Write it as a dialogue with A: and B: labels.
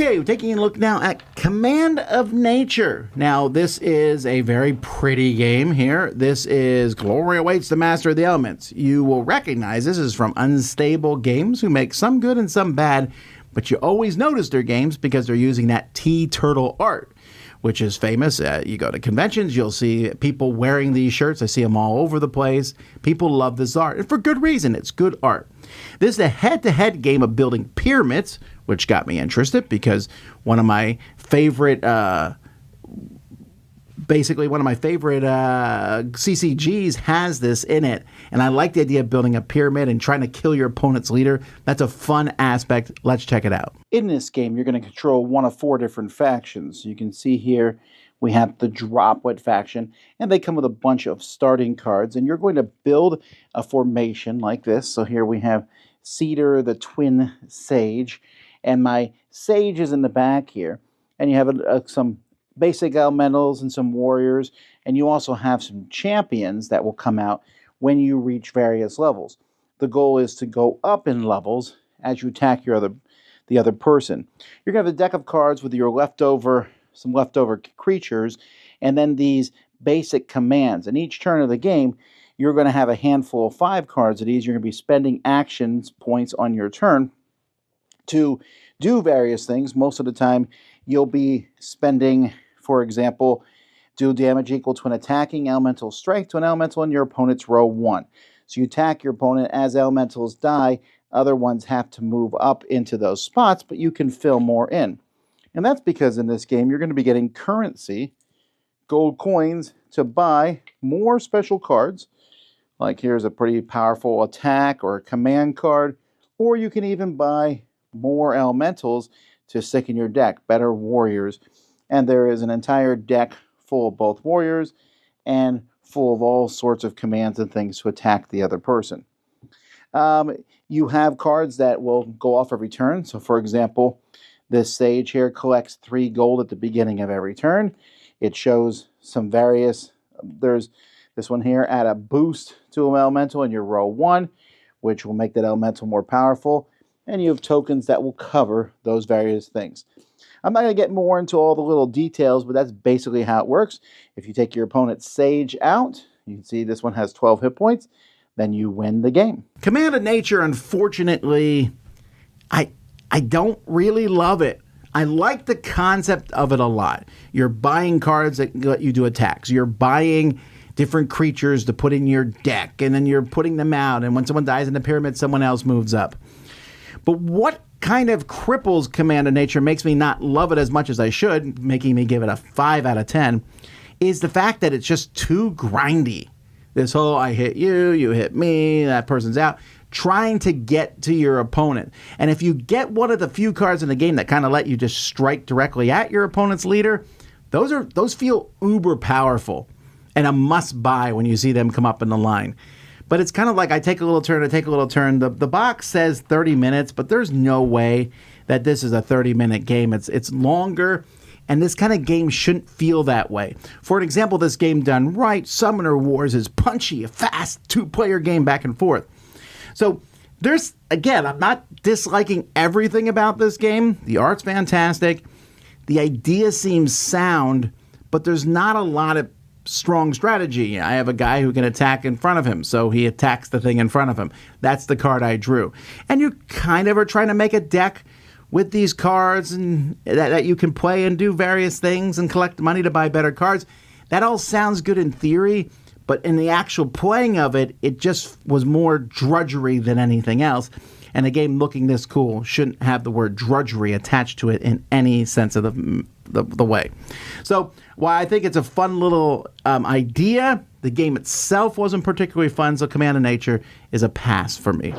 A: Okay, we're taking a look now at Command of Nature. Now, this is a very pretty game here. This is Glory Awaits the Master of the Elements. You will recognize this is from Unstable Games, who make some good and some bad, but you always notice their games because they're using that T-Turtle art, which is famous. You go to conventions, you'll see people wearing these shirts. I see them all over the place. People love this art, and for good reason. It's good art. This is a head-to-head game of building pyramids, which got me interested because one of my favorite CCGs has this in it, and I like the idea of building a pyramid and trying to kill your opponent's leader. That's a fun aspect. Let's check it out. In this game, you're going to control one of 4 different factions. You can see here we have the Droplet faction, and they come with a bunch of starting cards, and you're going to build a formation like this. So here we have Cedar, the Twin Sage, and my Sage is in the back here, and you have some basic elementals and some warriors, and you also have some champions that will come out when you reach various levels. The goal is to go up in levels as you attack the other person. You're going to have a deck of cards with your some leftover creatures, and then these basic commands. And each turn of the game, you're going to have a handful of 5 cards of these. You're going to be spending actions points on your turn to do various things. Most of the time, you'll be spending, for example, do damage equal to an attacking elemental strength to an elemental in your opponent's row 1. So you attack your opponent. As elementals die, other ones have to move up into those spots, but you can fill more in. And that's because in this game, you're going to be getting currency, gold coins, to buy more special cards. Like here's a pretty powerful attack or a command card. Or you can even buy more elementals to stick in your deck, better warriors. And there is an entire deck full of both warriors and full of all sorts of commands and things to attack the other person. You have cards that will go off every turn. So for example, this Sage here collects 3 gold at the beginning of every turn. It shows some various, there's this one here, add a boost to an elemental in your row 1, which will make that elemental more powerful. And you have tokens that will cover those various things. I'm not going to get more into all the little details, but that's basically how it works. If you take your opponent's Sage out, you can see this one has 12 hit points, then you win the game. Command of Nature, unfortunately, I don't really love it. I like the concept of it a lot. You're buying cards that let you do attacks. You're buying different creatures to put in your deck, and then you're putting them out, and when someone dies in the pyramid, someone else moves up. But what kind of cripples Command of Nature, makes me not love it as much as I should, making me give it a 5 out of 10, is the fact that it's just too grindy. This whole, I hit you, you hit me, that person's out, trying to get to your opponent. And if you get one of the few cards in the game that kind of let you just strike directly at your opponent's leader, those feel uber powerful and a must buy when you see them come up in the line. But it's kind of like I take a little turn, I take a little turn. The box says 30 minutes, but there's no way that this is a 30-minute game. It's longer, and this kind of game shouldn't feel that way. For an example, this game done right, Summoner Wars is punchy, a fast 2-player game back and forth. So there's, again, I'm not disliking everything about this game. The art's fantastic. The idea seems sound, but there's not a lot of strong strategy. I have a guy who can attack in front of him, so he attacks the thing in front of him. That's the card I drew. And you kind of are trying to make a deck with these cards and that you can play and do various things and collect money to buy better cards. That all sounds good in theory, but in the actual playing of it, it just was more drudgery than anything else. And a game looking this cool shouldn't have the word drudgery attached to it in any sense of the way. So while I think it's a fun little idea, the game itself wasn't particularly fun, so Command of Nature is a pass for me.